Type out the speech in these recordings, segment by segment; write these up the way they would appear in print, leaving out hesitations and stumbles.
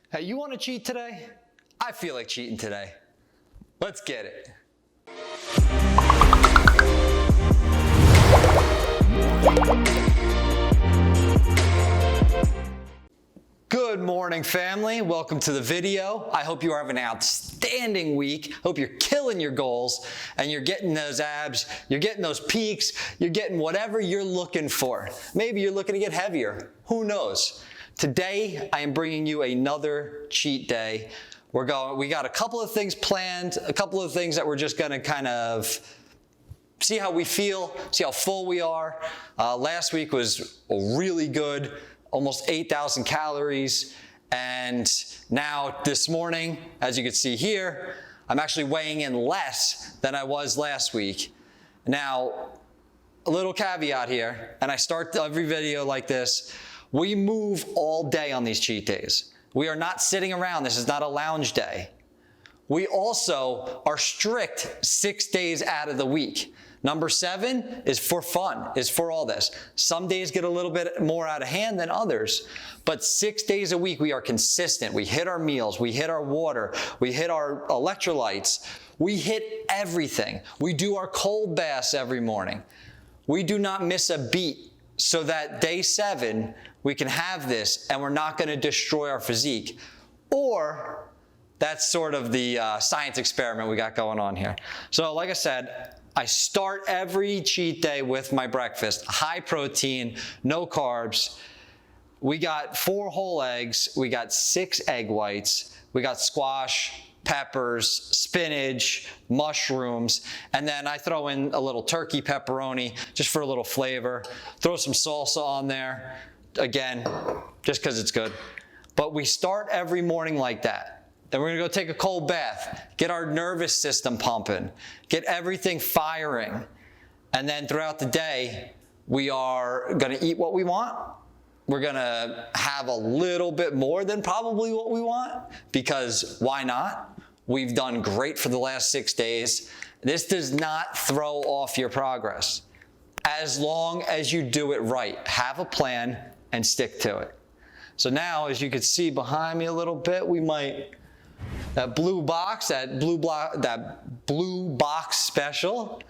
Hey, you want to cheat today? I feel like cheating today. Let's get it. Good morning, family. Welcome to the video. I hope you are having an outstanding week. Hope you're killing your goals and you're getting those abs, you're getting those peaks, you're getting whatever you're looking for. Maybe you're looking to get heavier. Who knows? Today, I am bringing you another cheat day. We got a couple of things planned, a couple of things that we're just gonna kind of see how we feel, see how full we are. Last week was really good, almost 8,000 calories. And now this morning, as you can see here, I'm actually weighing in less than I was last week. Now, a little caveat here, and I start every video like this. We move all day on these cheat days. We are not sitting around. This is not a lounge day. We also are strict 6 days out of the week. Number 7 is for fun, is for all this. Some days get a little bit more out of hand than others, but 6 days a week we are consistent. We hit our meals, we hit our water, we hit our electrolytes, we hit everything. We do our cold baths every morning. We do not miss a beat so that day 7 we can have this and we're not going to destroy our physique. Or that's sort of the science experiment we got going on here. So like I said, I start every cheat day with my breakfast, high protein, no carbs. We got 4 whole eggs, we got 6 egg whites, we got squash, peppers, spinach, mushrooms, and then I throw in a little turkey pepperoni just for a little flavor. Throw some salsa on there, again, just because it's good. But we start every morning like that. Then we're gonna go take a cold bath, get our nervous system pumping, get everything firing. And then throughout the day, we are gonna eat what we want. We're gonna have a little bit more than probably what we want, because why not? We've done great for the last 6 days. This does not throw off your progress. As long as you do it right, have a plan and stick to it. So now, as you can see behind me a little bit, we might, that blue box special,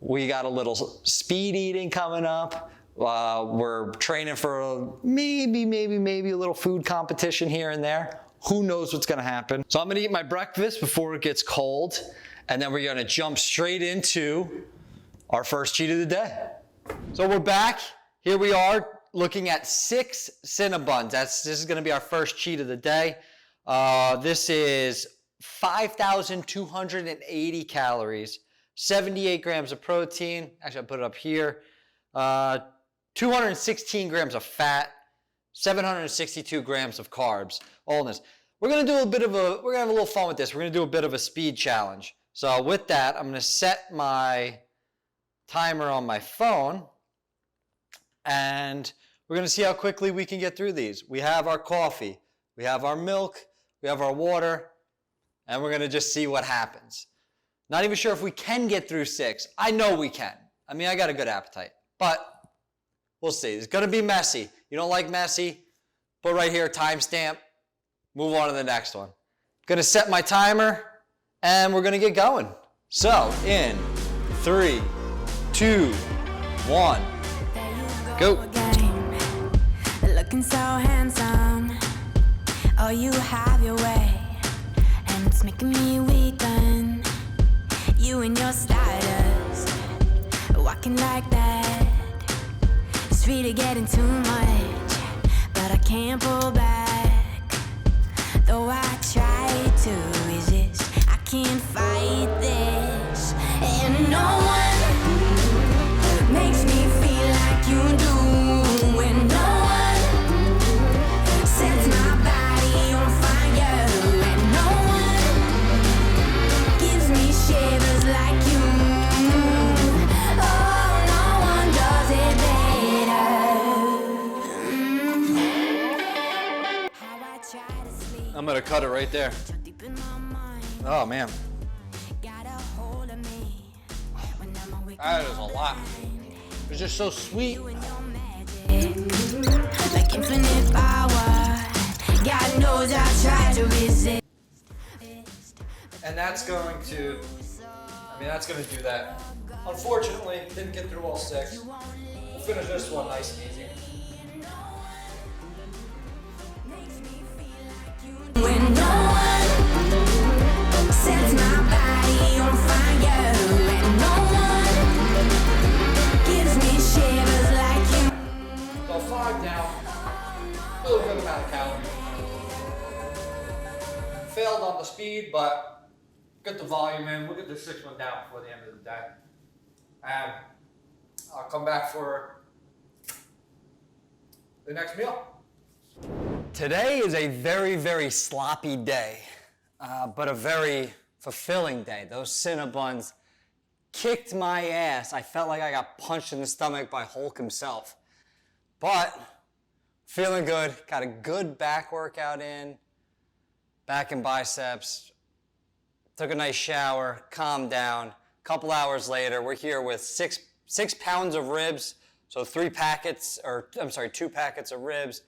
we got a little speed eating coming up. We're training for maybe a little food competition here and there. Who knows what's gonna happen? So I'm gonna eat my breakfast before it gets cold, and then we're gonna jump straight into our first cheat of the day. So we're back. Here we are looking at 6 Cinnabons. This is gonna be our first cheat of the day. This is 5,280 calories, 78 grams of protein. Actually, I'll put it up here. 216 grams of fat, 762 grams of carbs, all in this. We're gonna have a little fun with this. We're gonna do a bit of a speed challenge. So with that, I'm gonna set my timer on my phone, and we're gonna see how quickly we can get through these. We have our coffee, we have our milk, we have our water, and we're gonna just see what happens. Not even sure if we can get through 6. I know we can. I mean, I got a good appetite, but we'll see. It's gonna be messy. You don't like messy? Put right here, timestamp. Move on to the next one. Gonna set my timer, and we're gonna get going. So, in 3, 2, 1, go. Looking so handsome. Oh, you have your way, and it's making me weaken. You and your stardust, walking like that. It's really getting too much, but I can't pull back. Though I try to resist, I can't fight this. And no one makes me feel like you do. And no one sets my body on fire. And no one gives me shivers like you. Oh, no one does it better. How I try to sleep. I'm gonna cut it right there. Deep in my mind, Oh man, got a hold of me. When I'm awake, that is a lot. It's just so sweet. you and your magic, like infinite power. God knows I tried And that's going to, that's going to do that. Unfortunately, didn't get through all 6. We'll finish this one nice and easy. When no one sets my body on fire, and no one gives me shivers like you. So 5 down, really good amount of calories. Failed on the speed, but get the volume in. We'll get the 6th one down before the end of the day. And I'll come back for the next meal. Today is a very, very sloppy day, but a very fulfilling day. Those Cinnabons kicked my ass. I felt like I got punched in the stomach by Hulk himself. But feeling good, got a good back workout in, back and biceps, took a nice shower, calmed down. A couple hours later, we're here with six pounds of ribs, so 2 packets of ribs.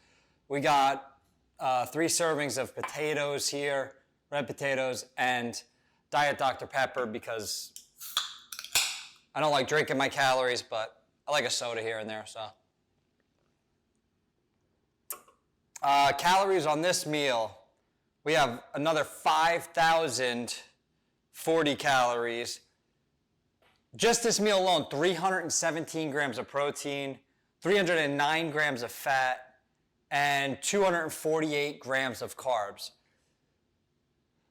We got 3 servings of potatoes here, red potatoes, and Diet Dr. Pepper because I don't like drinking my calories, but I like a soda here and there, so. Calories on this meal, we have another 5,040 calories. Just this meal alone, 317 grams of protein, 309 grams of fat, and 248 grams of carbs.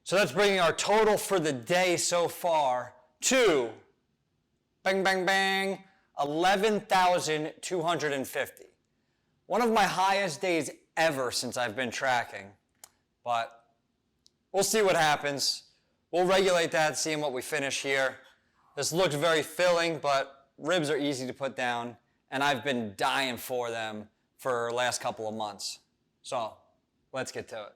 So that's bringing our total for the day so far to, bang, bang, bang, 11,250. One of my highest days ever since I've been tracking, but we'll see what happens. We'll regulate that, seeing what we finish here. This looks very filling, but ribs are easy to put down, and I've been dying for them for the last couple of months. So let's get to it.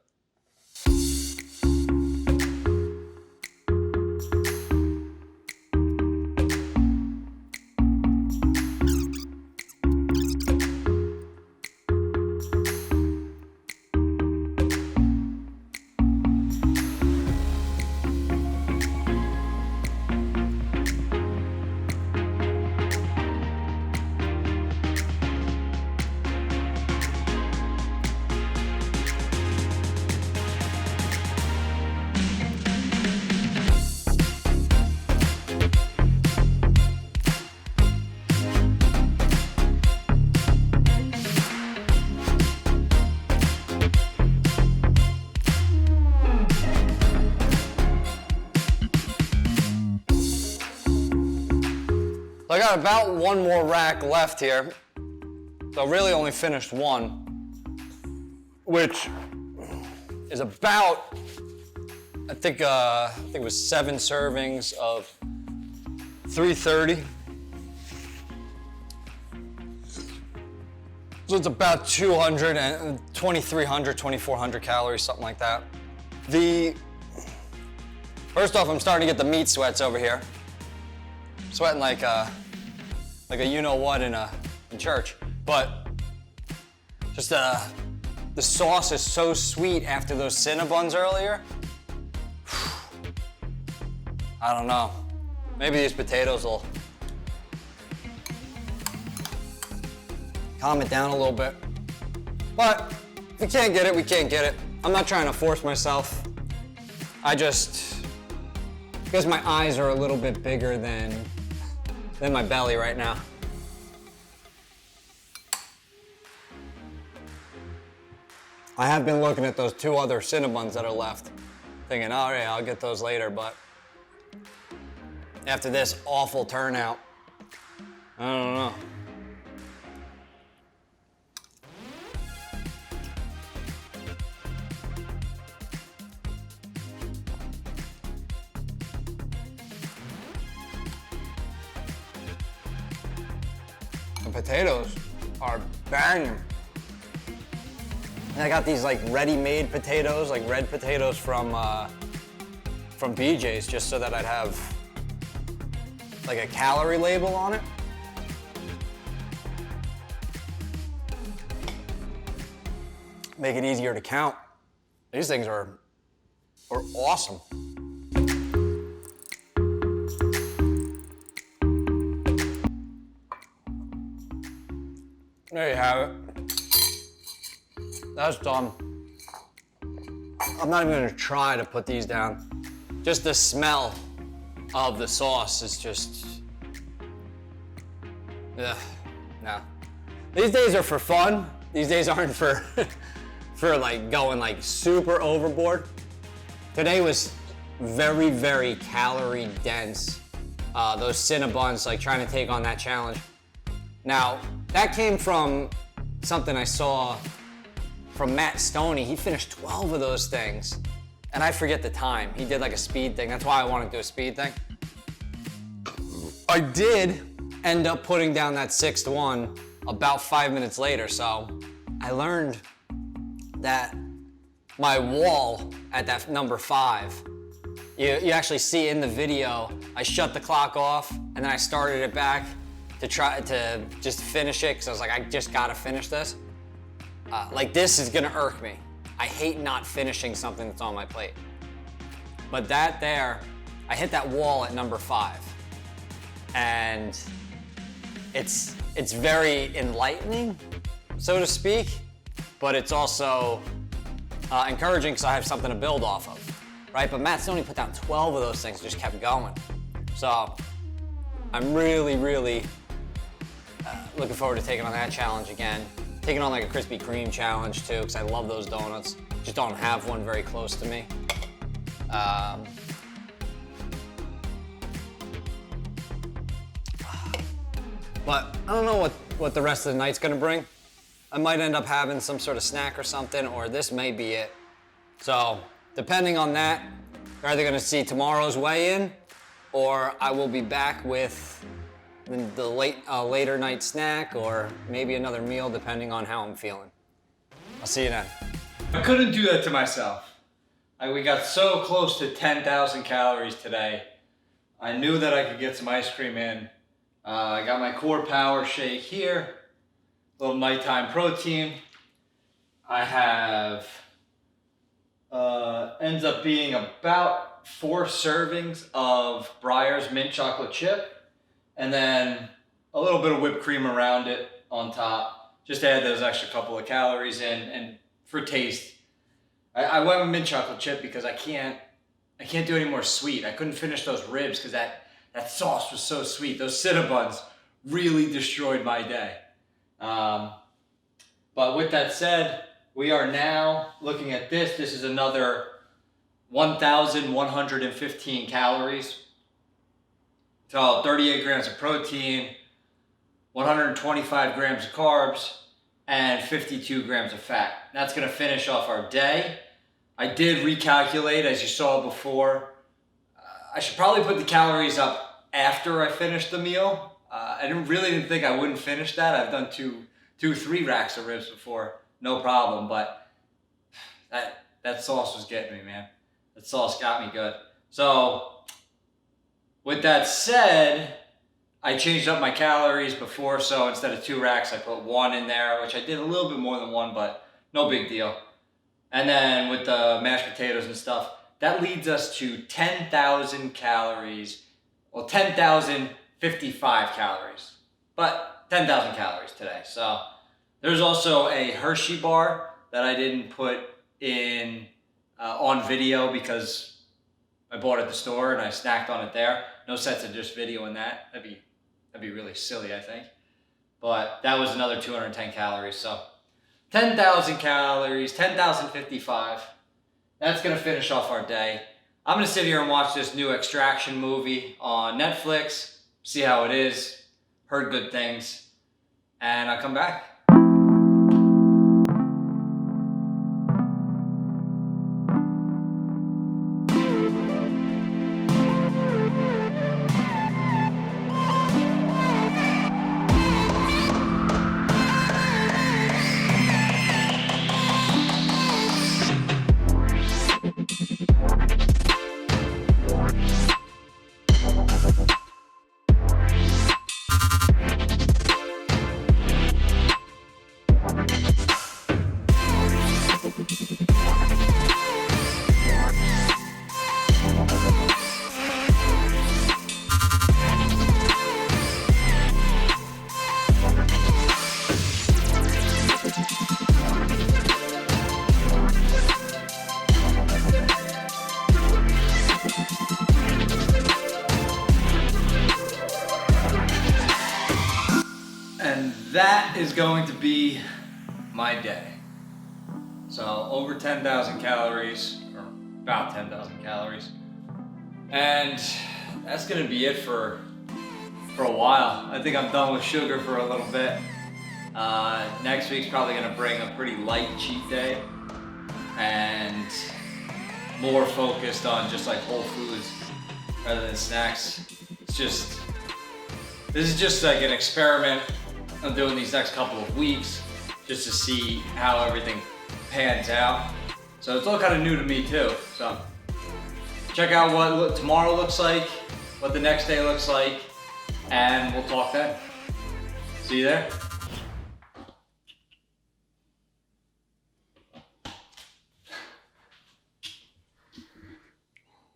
I got about 1 more rack left here. So I really only finished 1, which is about, I think it was 7 servings of 330. So it's about 2,300, 2,400 calories, something like that. First off, I'm starting to get the meat sweats over here. Sweating like a you-know-what in church. But just the sauce is so sweet after those Cinnabons earlier. I don't know. Maybe these potatoes will calm it down a little bit. But if we can't get it, we can't get it. I'm not trying to force myself. Because my eyes are a little bit bigger than my belly right now. I have been looking at those 2 other Cinnabons that are left, thinking, oh yeah, I'll get those later, but after this awful turnout, I don't know. The potatoes are banging. And I got these like ready-made potatoes, like red potatoes from BJ's, just so that I'd have like a calorie label on it. Make it easier to count. These things are awesome. There you have it. That's done. I'm not even gonna try to put these down. Just the smell of the sauce is just, ugh, no. These days are for fun. These days aren't for, for like going like super overboard. Today was very, very calorie dense. Those Cinnabons, like trying to take on that challenge. Now, that came from something I saw from Matt Stoney. He finished 12 of those things, and I forget the time. He did like a speed thing. That's why I wanted to do a speed thing. I did end up putting down that 6th one about 5 minutes later, so I learned that my wall at that number 5, you actually see in the video, I shut the clock off and then I started it back to try to just finish it because I was like, I just gotta finish this. Like this is gonna irk me. I hate not finishing something that's on my plate. But that there, I hit that wall at number 5. And it's very enlightening, so to speak, but it's also encouraging because I have something to build off of. Right, but Matt Stoney put down 12 of those things, just kept going. So I'm really, really looking forward to taking on that challenge again. Taking on like a Krispy Kreme challenge too, because I love those donuts. Just don't have one very close to me. But I don't know what the rest of the night's gonna bring. I might end up having some sort of snack or something, or this may be it. So, depending on that, you're either gonna see tomorrow's weigh-in, or I will be back with the later night snack, or maybe another meal, depending on how I'm feeling. I'll see you then. I couldn't do that to myself. We got so close to 10,000 calories today. I knew that I could get some ice cream in. I got my Core Power shake here, little nighttime protein. I have, ends up being about 4 servings of Breyer's mint chocolate chip, and then a little bit of whipped cream around it on top, just to add those extra couple of calories in, and for taste. I went with mint chocolate chip because I can't do any more sweet. I couldn't finish those ribs because that sauce was so sweet. Those Cinnabons really destroyed my day. But with that said, we are now looking at this. This is another 1,115 calories. So 38 grams of protein, 125 grams of carbs, and 52 grams of fat. That's gonna finish off our day. I did recalculate, as you saw before. I should probably put the calories up after I finish the meal. I really didn't think I wouldn't finish that. I've done 3 racks of ribs before, no problem, but that sauce was getting me, man. That sauce got me good. So, with that said, I changed up my calories before, so instead of 2 racks, I put 1 in there, which I did a little bit more than 1, but no big deal. And then with the mashed potatoes and stuff, that leads us to 10,000 calories, well, 10,055 calories, but 10,000 calories today. So there's also a Hershey bar that I didn't put in on video because I bought it at the store and I snacked on it there. No sense in just videoing that. That'd be really silly, I think. But that was another 210 calories. So 10,000 calories, 10,055. That's gonna finish off our day. I'm gonna sit here and watch this new Extraction movie on Netflix, see how it is. Heard good things, and I'll come back. that is going to be my day. So over 10,000 calories, or about 10,000 calories. And that's gonna be it for a while. I think I'm done with sugar for a little bit. Next week's probably gonna bring a pretty light cheat day and more focused on just like whole foods rather than snacks. This is just like an experiment I'm doing these next couple of weeks just to see how everything pans out. So it's all kind of new to me too. So check out what tomorrow looks like, what the next day looks like, and we'll talk then. See you there.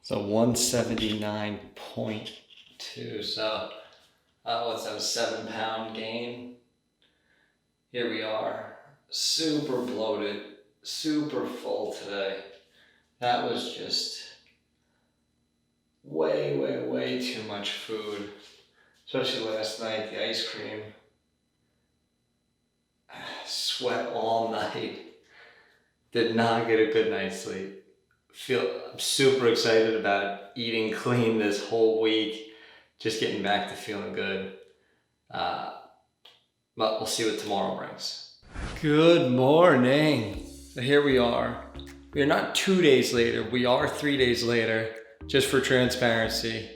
So 179.2, so what's that, a 7-pound gain? Here we are, super bloated, super full today. That was just way too much food, especially last night, the ice cream. Sweat all night, did not get a good night's sleep. I'm super excited about eating clean this whole week, just getting back to feeling good. But we'll see what tomorrow brings. Good morning. So here we are. We are not 2 days later, we are 3 days later, just for transparency.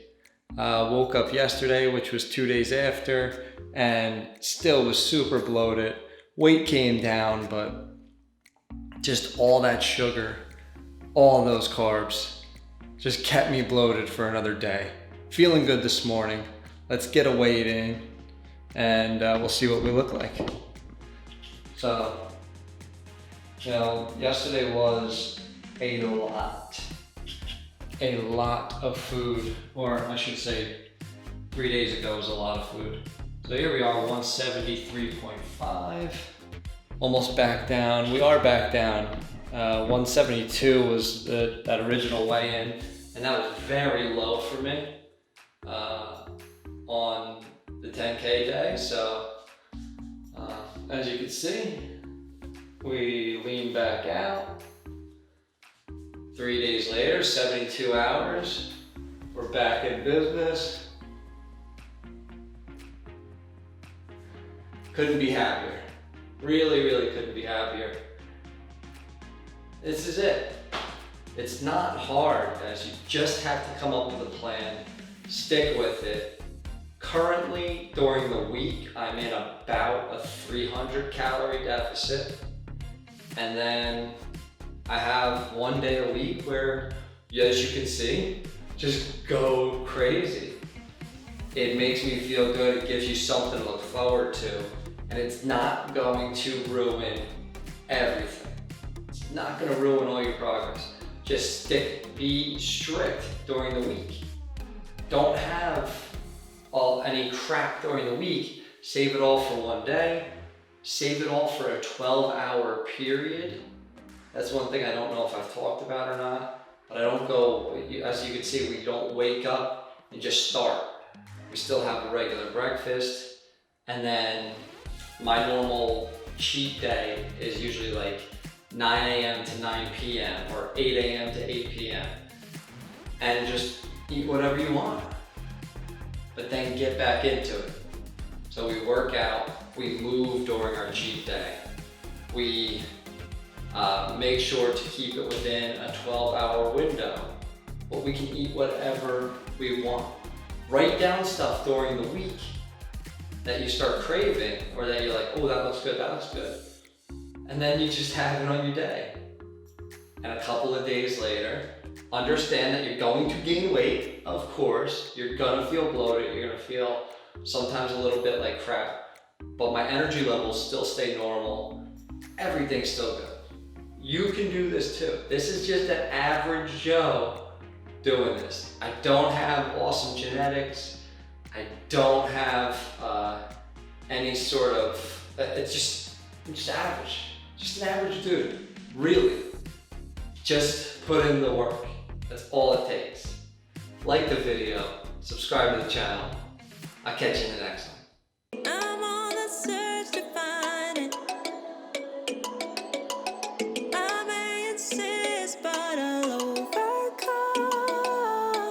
Woke up yesterday, which was 2 days after, and still was super bloated. Weight came down, but just all that sugar, all those carbs just kept me bloated for another day. Feeling good this morning. Let's get a weight in and we'll see what we look like. So, yesterday was a lot of food, or I should say 3 days ago was a lot of food. So here we are, 173.5, almost back down. We are back down. 172 was that original weigh-in, and that was very low for me on the 10K day. So as you can see, we lean back out. 3 days later, 72 hours, we're back in business. Couldn't be happier. Really couldn't be happier. This is it. It's not hard, guys. You just have to come up with a plan, stick with it. Currently, during the week, I'm in about a 300 calorie deficit. And then I have 1 day a week where, as you can see, just go crazy. It makes me feel good. It gives you something to look forward to. And it's not going to ruin everything. It's not gonna ruin all your progress. Just be strict during the week. Don't have any crap during the week. Save it all for 1 day. Save it all for a 12-hour period. That's one thing I don't know if I've talked about or not, but I don't go, as you can see, we don't wake up and just start. We still have a regular breakfast, and then my normal cheat day is usually like 9 a.m. to 9 p.m. or 8 a.m. to 8 p.m. and just eat whatever you want, but then get back into it. So we work out, we move during our cheat day. We make sure to keep it within a 12-hour window, but we can eat whatever we want. Write down stuff during the week that you start craving, or that you're like, oh, that looks good, and then you just have it on your day. And a couple of days later, understand that you're going to gain weight, of course. You're gonna feel bloated, you're gonna feel sometimes a little bit like crap, but my energy levels still stay normal. Everything's still good. You can do this too. This is just an average Joe doing this. I don't have awesome genetics. I don't have any sort of, I'm just average. Just an average dude, really. Just put in the work. That's all it takes. Like the video, subscribe to the channel. I'll catch you in the next one.